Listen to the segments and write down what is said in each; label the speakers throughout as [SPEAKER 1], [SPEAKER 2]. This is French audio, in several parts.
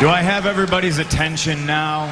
[SPEAKER 1] Do I have everybody's attention now?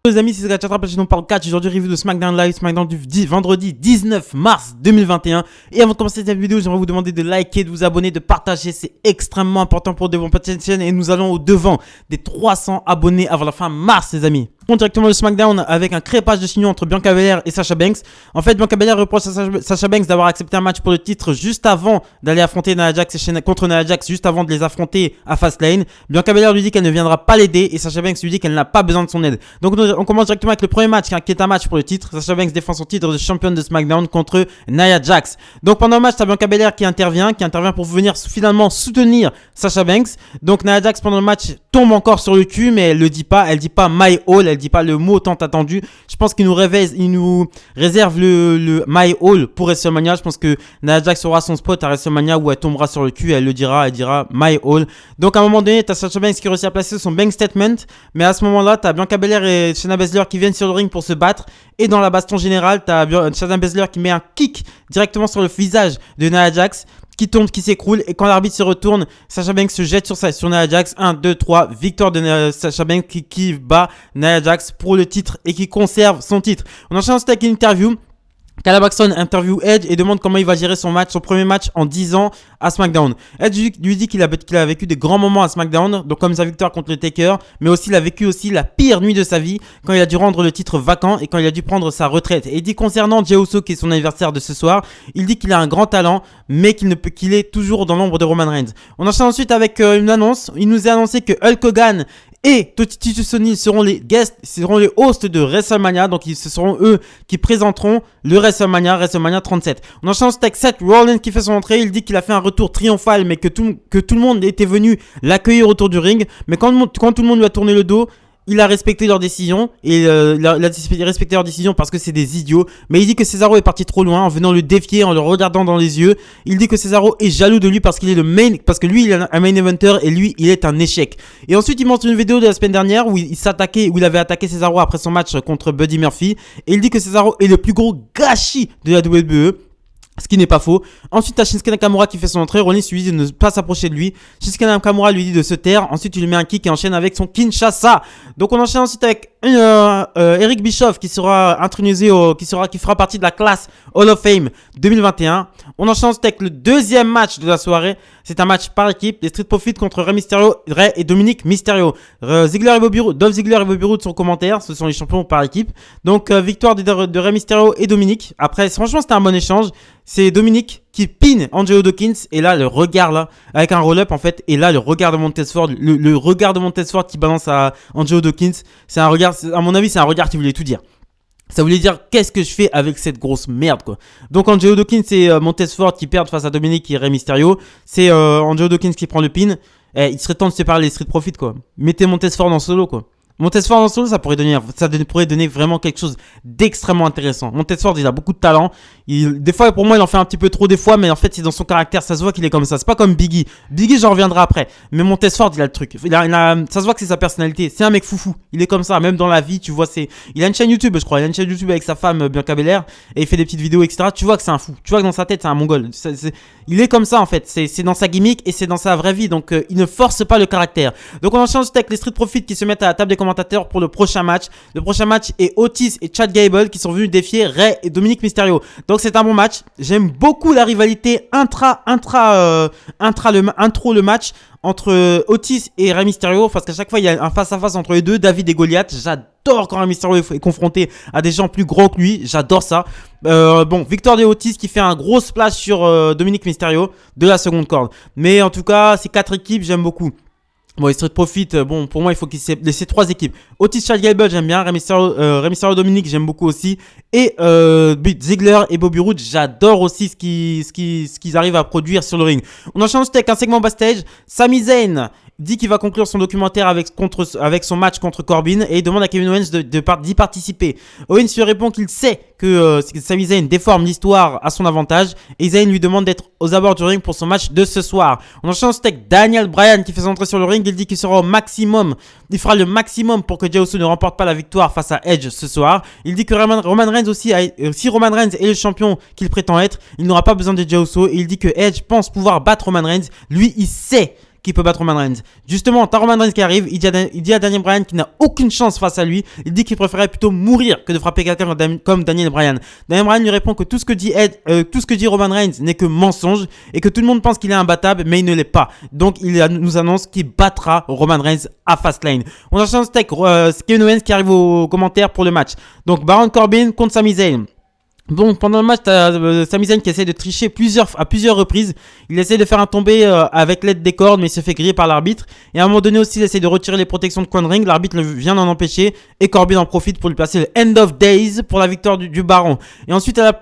[SPEAKER 2] Les amis, c'est Gatchatra, on parle catch. Aujourd'hui, review de SmackDown Live, SmackDown du vendredi 19 mars 2021. Et avant de commencer cette vidéo, j'aimerais vous demander de liker, de vous abonner, de partager. C'est extrêmement important pour développer cette chaîne. Et nous allons au devant des 300 abonnés avant la fin mars, les amis. On directement le SmackDown avec un crépage de signaux entre Bianca Belair et Sasha Banks. En fait, Bianca Belair reproche à Sasha Banks d'avoir accepté un match pour le titre juste avant d'aller affronter Nia Jax contre Nia Jax, juste avant de les affronter à Fastlane. Bianca Belair lui dit qu'elle ne viendra pas l'aider et Sasha Banks lui dit qu'elle n'a pas besoin de son aide. Donc on commence directement avec le premier match qui est un match pour le titre. Sasha Banks défend son titre de championne de SmackDown contre Nia Jax. Donc pendant le match, t'as Bianca Belair qui intervient pour venir finalement soutenir Sasha Banks. Donc Nia Jax pendant le match tombe encore sur le cul, mais elle dit pas My All, elle dit pas le mot tant attendu. Je pense qu'il nous réserve le My All pour WrestleMania. Je pense que Nia Jax aura son spot à WrestleMania où elle tombera sur le cul et elle dira My All. Donc à un moment donné, t'as Sasha Banks qui réussit à placer son bank statement, mais à ce moment-là, t'as Bianca Belair et Shayna Baszler qui viennent sur le ring pour se battre. Et dans la baston générale, t'as Shayna Baszler qui met un kick directement sur le visage de Nia Jax, qui tombe, qui s'écroule, et quand l'arbitre se retourne, Sasha Banks se jette sur Nia Jax. 1, 2, 3, victoire de Sasha Banks qui bat Nia Jax pour le titre et qui conserve son titre. On enchaîne ensuite avec une interview. Calla Baxton interview Edge et demande comment il va gérer son premier match en 10 ans à SmackDown. Edge lui dit qu'il a vécu des grands moments à SmackDown, donc comme sa victoire contre le Taker, mais aussi il a vécu la pire nuit de sa vie quand il a dû rendre le titre vacant et quand il a dû prendre sa retraite. Et il dit concernant Jey Uso, qui est son anniversaire de ce soir, il dit qu'il a un grand talent, mais qu'il est toujours dans l'ombre de Roman Reigns. On enchaîne ensuite avec une annonce. Il nous a annoncé que Hulk Hogan et Titus O'Neil seront les hosts de WrestleMania. Donc ce seront eux qui présenteront le WrestleMania 37. On enchaîne ensuite avec Seth Rollins qui fait son entrée. Il dit qu'il a fait un retour triomphal, mais que tout le monde était venu l'accueillir autour du ring. Mais quand tout le monde lui a tourné le dos, il a respecté leur décision et il a respecté leur décision parce que c'est des idiots. Mais il dit que Cesaro est parti trop loin en venant le défier, en le regardant dans les yeux. Il dit que Cesaro est jaloux de lui parce qu'il est parce que lui il est un main eventer et lui il est un échec. Et ensuite il montre une vidéo de la semaine dernière où il avait attaqué Cesaro après son match contre Buddy Murphy et il dit que Cesaro est le plus gros gâchis de la WWE. Ce qui n'est pas faux. Ensuite, t'as Shinsuke Nakamura qui fait son entrée. Rollins lui dit de ne pas s'approcher de lui. Shinsuke Nakamura lui dit de se taire. Ensuite, il lui met un kick et enchaîne avec son Kinshasa. Donc, on enchaîne ensuite avec Eric Bischoff qui sera intronisé qui fera partie de la classe Hall of Fame 2021. On enchaîne ensuite avec le deuxième match de la soirée. C'est un match par équipe. Les Street Profits contre Rey Mysterio, Rey et Dominic Mysterio. Dolph Ziggler et Bobby Roode sont commentaires. Ce sont les champions par équipe. Donc, victoire de Rey Mysterio et Dominic. Après, franchement, c'était un bon échange. C'est Dominic qui pine Angelo Dawkins et là le regard là avec un roll-up en fait et là le regard de Montez Ford, le regard de Montez Ford qui balance à Angelo Dawkins, c'est un regard, à mon avis c'est un regard qui voulait tout dire. Ça voulait dire qu'est-ce que je fais avec cette grosse merde quoi. Donc Angelo Dawkins et Montez Ford qui perdent face à Dominic et Rey Mysterio. C'est Angelo Dawkins qui prend le pin. Il serait temps de séparer les Street Profits quoi. Mettez Montez Ford en solo quoi. Montez Ford en solo, ça pourrait donner vraiment quelque chose d'extrêmement intéressant. Montez Ford, il a beaucoup de talent. Des fois, pour moi, il en fait un petit peu trop des fois, mais en fait, c'est dans son caractère. Ça se voit qu'il est comme ça. C'est pas comme Biggie. Biggie, j'en reviendrai après. Mais Montez Ford, il a le truc. Ça se voit que c'est sa personnalité. C'est un mec foufou. Il est comme ça. Même dans la vie, tu vois, il a une chaîne YouTube, je crois. Il a une chaîne YouTube avec sa femme, Bianca Belair. Et il fait des petites vidéos, etc. Tu vois que c'est un fou. Tu vois que dans sa tête, c'est un mongol. Il est comme ça, en fait. C'est dans sa gimmick et c'est dans sa vraie vie. Donc, il ne force pas le caractère. Donc, on enchaîne ensuite avec les Street Profits qui se mettent à la table des commentateurs pour le prochain match. Le prochain match est Otis et Chad Gable qui sont venus défier Rey et Dominic Mysterio. Donc c'est un bon match. J'aime beaucoup la rivalité intro le match entre Otis et Rey Mysterio parce qu'à chaque fois il y a un face à face entre les deux, David et Goliath. J'adore quand Rey Mysterio est confronté à des gens plus gros que lui. J'adore ça. Bon, victoire de Otis qui fait un gros splash sur Dominic Mysterio de la seconde corde. Mais en tout cas, ces 4 équipes, j'aime beaucoup. Bon, les Street Profits, bon, pour moi, il faut qu'ils laissent 3 équipes. Otis, Chad Gable, j'aime bien. Rey Mysterio, Dominic, j'aime beaucoup aussi. Et Ziggler et Bobby Roode, j'adore aussi ce qu'ils arrivent à produire sur le ring. On enchaîne ensuite avec un segment backstage. Sami Zayn dit qu'il va conclure son documentaire avec son match contre Corbin et il demande à Kevin Owens d'y participer. Owens lui répond qu'il sait que Sami Zayn déforme l'histoire à son avantage et Zayn lui demande d'être aux abords du ring pour son match de ce soir. On enchaîne ensuite avec Daniel Bryan qui fait son entrée sur le ring. Il dit qu'il sera au maximum, il fera le maximum pour que Jey Uso ne remporte pas la victoire face à Edge ce soir. Il dit que Roman Reigns aussi, si Roman Reigns est le champion qu'il prétend être, il n'aura pas besoin de Jey Uso. Et il dit que Edge pense pouvoir battre Roman Reigns. Lui, il sait qui peut battre Roman Reigns. Justement, t'as Roman Reigns qui arrive, il dit à Daniel Bryan qu'il n'a aucune chance face à lui. Il dit qu'il préférait plutôt mourir que de frapper quelqu'un comme Daniel Bryan. Daniel Bryan lui répond que tout ce que dit Roman Reigns n'est que mensonge et que tout le monde pense qu'il est imbattable, mais il ne l'est pas. Donc il nous annonce qu'il battra Roman Reigns à Fastlane. On enchaîne avec Kevin Owens qui arrive aux commentaires pour le match. Donc Baron Corbin contre Sami Zayn. Donc pendant le match, t'as Sami Zayn qui essaie de tricher à plusieurs reprises. Il essaie de faire un tombé avec l'aide des cordes, mais il se fait griller par l'arbitre. Et à un moment donné aussi, il essaie de retirer les protections de coin de ring. L'arbitre vient d'en empêcher et Corbin en profite pour lui placer le End of Days pour la victoire du Baron. Et ensuite, elle a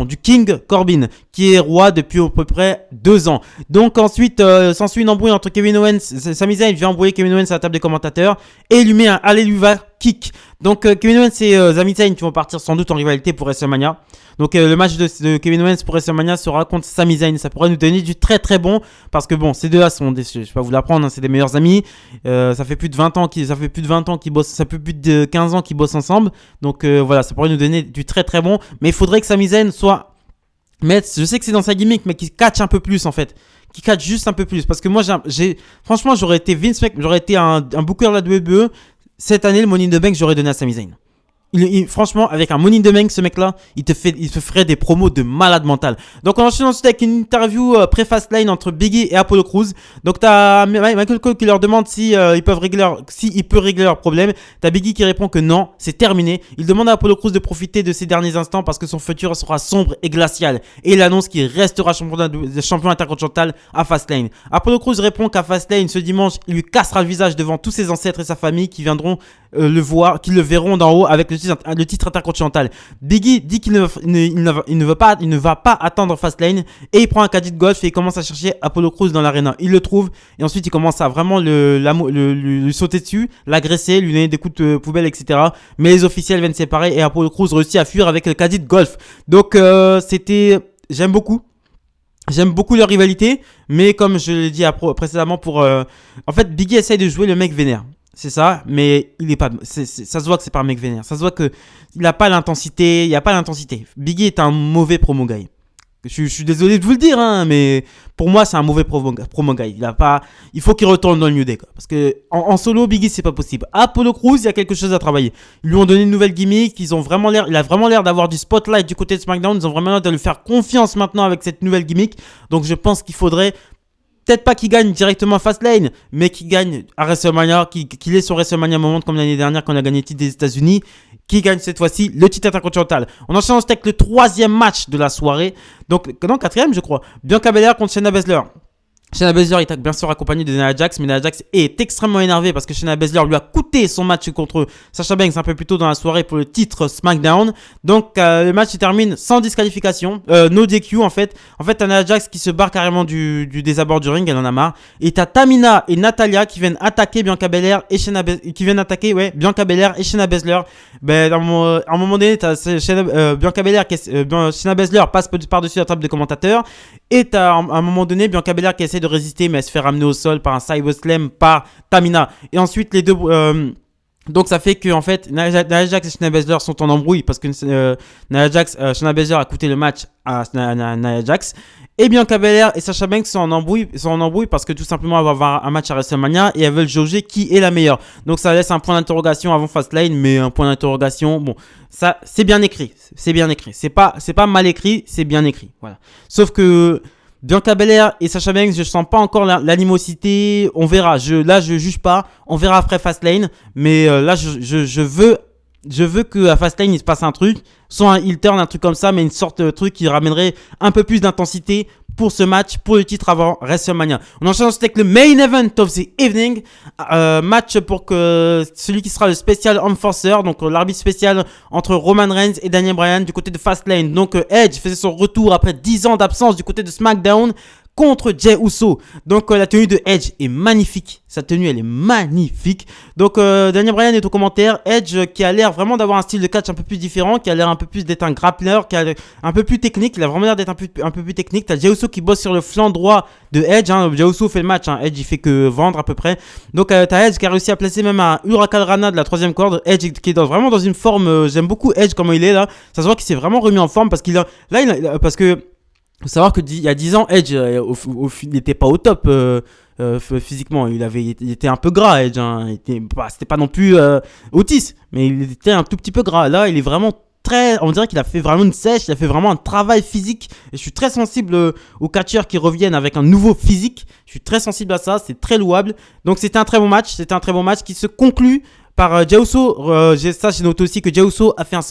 [SPEAKER 2] du King Corbin qui est roi depuis à peu près 2 ans. Donc ensuite, s'ensuit une embrouille entre Kevin Owens. Sami Zayn vient embrouiller Kevin Owens à la table des commentateurs et il lui met un Alléluia kick. Donc Kevin Owens et Sami Zayn qui vont partir sans doute en rivalité pour WrestleMania. Donc le match de Kevin Owens pour WrestleMania sera contre Sami Zayn. Ça pourrait nous donner du très très bon parce que bon, ces deux-là sont je vais pas vous l'apprendre, hein, c'est des meilleurs amis. Ça fait plus de 20 ans qu'ils bossent, ça fait plus de 15 ans qu'ils bossent ensemble. Donc voilà, ça pourrait nous donner du très très bon. Mais il faudrait que Sami Zayn soit je sais que c'est dans sa gimmick, mais qu'il catch un peu plus en fait. Qui catch juste un peu plus. Parce que moi, franchement, j'aurais été Vince McMahon, j'aurais été un booker de la WWE. Cette année, le Money in the Bank, j'aurais donné à Sami Zayn. Franchement, avec un Money in the Bank, ce mec-là, il te ferait des promos de malade mental. Donc, on enchaîne ensuite avec une interview pré-Fastlane entre Biggie et Apollo Crews. Donc, t'as Michael Cole qui leur demande si il peut régler leur problème. T'as Biggie qui répond que non, c'est terminé. Il demande à Apollo Crews de profiter de ces derniers instants parce que son futur sera sombre et glacial. Et il annonce qu'il restera champion intercontinental à Fastlane. Apollo Crews répond qu'à Fastlane, ce dimanche, il lui cassera le visage devant tous ses ancêtres et sa famille qui viendront qui le verront d'en haut avec le titre intercontinental. Biggie dit qu'il ne va pas attendre Fastlane et il prend un caddie de golf et il commence à chercher Apollo Crews dans l'arena. Il le trouve et ensuite il commence à vraiment lui sauter dessus, l'agresser, lui donner des coups de poubelle, etc. Mais les officiels viennent séparer et Apollo Crews réussit à fuir avec le caddie de golf. Donc j'aime beaucoup leur rivalité, mais comme je l'ai dit précédemment en fait Biggie essaye de jouer le mec vénère. C'est ça, mais il est pas. Ça se voit que c'est pas un mec vénère. Ça se voit que il a pas l'intensité. Il y a pas l'intensité. Biggie est un mauvais promo guy. Je suis désolé de vous le dire, hein, mais pour moi c'est un mauvais promo guy. Il faut qu'il retourne dans le New Day, quoi. Parce que en solo Biggie c'est pas possible. Apollo Crews, il y a quelque chose à travailler. Ils lui ont donné une nouvelle gimmick. Il a vraiment l'air d'avoir du spotlight du côté de SmackDown. Ils ont vraiment l'air de lui faire confiance maintenant avec cette nouvelle gimmick. Donc je pense qu'il faudrait peut-être pas qu'il gagne directement à Fastlane, mais qu'il gagne à WrestleMania, qu'il est sur WrestleMania Moment comme l'année dernière quand on a gagné le titre des États-Unis, qui gagne cette fois-ci le titre intercontinental. On enchaîne avec le 3e match de la soirée, donc non, 4e je crois. Bianca Belair contre Shayna Baszler. Shayna Baszler est bien sûr accompagnée de Nia Jax, mais Nia Jax est extrêmement énervée parce que Shayna Baszler lui a coûté son match contre Sasha Banks un peu plus tôt dans la soirée pour le titre SmackDown. Donc le match se termine sans disqualification, no DQ en fait. En fait, t'as Nia Jax qui se barre carrément des abords du ring, elle en a marre. Et t'as Tamina et Natalya qui viennent attaquer Bianca Belair et Shayna Baszler. Ben, à un moment donné, t'as Bianca Belair Shayna Baszler passe par-dessus la table de commentateurs. Et t'as à un moment donné Bianca Belair qui essaie de résister, mais elle se fait ramener au sol par un Cyber Slam par Tamina. Et ensuite, les deux. Donc, ça fait que, en fait, Nia Jax et Shayna Baszler sont en embrouille parce que Shayna Baszler a coûté le match à Nia Jax. Et Bianca Belair et Sasha Banks sont en embrouille parce que tout simplement, elles vont avoir un match à WrestleMania et elles veulent jauger qui est la meilleure. Donc, ça laisse un point d'interrogation avant Fastlane, mais un point d'interrogation, bon, ça, c'est bien écrit. C'est bien écrit. C'est pas mal écrit, c'est bien écrit. Voilà. Sauf que Bianca Belair et Sasha Banks, je sens pas encore l'animosité. On verra. Là, je juge pas. On verra après Fastlane. Mais là, je veux qu'à Fastlane, il se passe un truc. Soit un heel turn, un truc comme ça, mais une sorte de truc qui ramènerait un peu plus d'intensité pour ce match, pour le titre avant WrestleMania. On enchaîne ensuite avec le main event of the evening. Match pour que celui qui sera le spécial Enforcer, donc l'arbitre spécial entre Roman Reigns et Daniel Bryan du côté de Fastlane. Donc Edge faisait son retour après 10 ans d'absence du côté de SmackDown contre Jey Uso. Donc la tenue de Edge est magnifique. Sa tenue, elle est magnifique. Donc Daniel Bryan est au commentaire. Edge qui a l'air vraiment d'avoir un style de catch un peu plus différent, qui a l'air un peu plus d'être un grappler, qui a l'air un peu plus technique. Il a vraiment l'air d'être un peu plus technique. T'as Jey Uso qui bosse sur le flanc droit de Edge. Jey Uso fait le match. Edge, il fait que vendre à peu près. Donc t'as Edge qui a réussi à placer même un Hurricane Rana de la 3e corde. Edge qui est vraiment dans une forme. J'aime beaucoup Edge comment il est là. Ça se voit qu'il s'est vraiment remis en forme parce parce que faut savoir qu'il y a 10 ans, Edge, il n'était pas au top. physiquement. Il était un peu gras, Edge. Hein. C'était pas non plus Otis, mais il était un tout petit peu gras. Là, il est vraiment on dirait qu'il a fait vraiment une sèche, il a fait vraiment un travail physique. Et je suis très sensible aux catcheurs qui reviennent avec un nouveau physique. Je suis très sensible à ça, c'est très louable. Donc c'était un très bon match, qui se conclut par Jey Uso. J'ai noté aussi que Jey Uso a fait un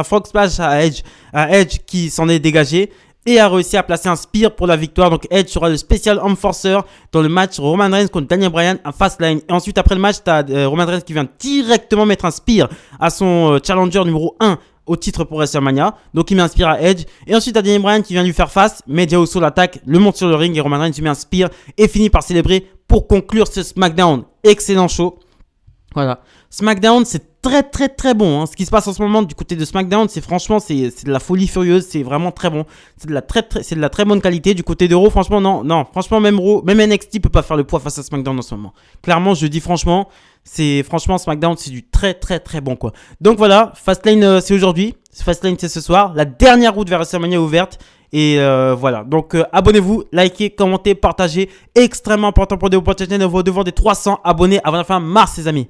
[SPEAKER 2] frog splash à Edge qui s'en est dégagé et a réussi à placer un spear pour la victoire. Donc Edge sera le spécial enforcer dans le match Roman Reigns contre Daniel Bryan à Fastlane. Et ensuite après le match, tu as Roman Reigns qui vient directement mettre un spear à son challenger numéro 1 au titre pour WrestleMania. Donc il met un spear à Edge. Et ensuite, Daniel Bryan qui vient lui faire face. Mais Jey Uso l'attaque, le monte sur le ring et Roman Reigns lui met un spear et finit par célébrer pour conclure ce SmackDown. Excellent show. Voilà. SmackDown, c'est très très très bon. Hein. Ce qui se passe en ce moment du côté de SmackDown, c'est de la folie furieuse. C'est vraiment très bon. C'est de la très bonne qualité. Du côté de Raw, franchement, non. Franchement, même NXT peut pas faire le poids face à SmackDown en ce moment. Clairement, je dis franchement, SmackDown, c'est du très très très bon quoi. Donc voilà, Fastlane c'est aujourd'hui. Fastlane c'est ce soir. La dernière route vers WrestleMania est ouverte. Et voilà, donc abonnez-vous, likez, commentez, partagez. Extrêmement important pour des chaîne. On va au devant des 300 abonnés avant la fin mars les amis.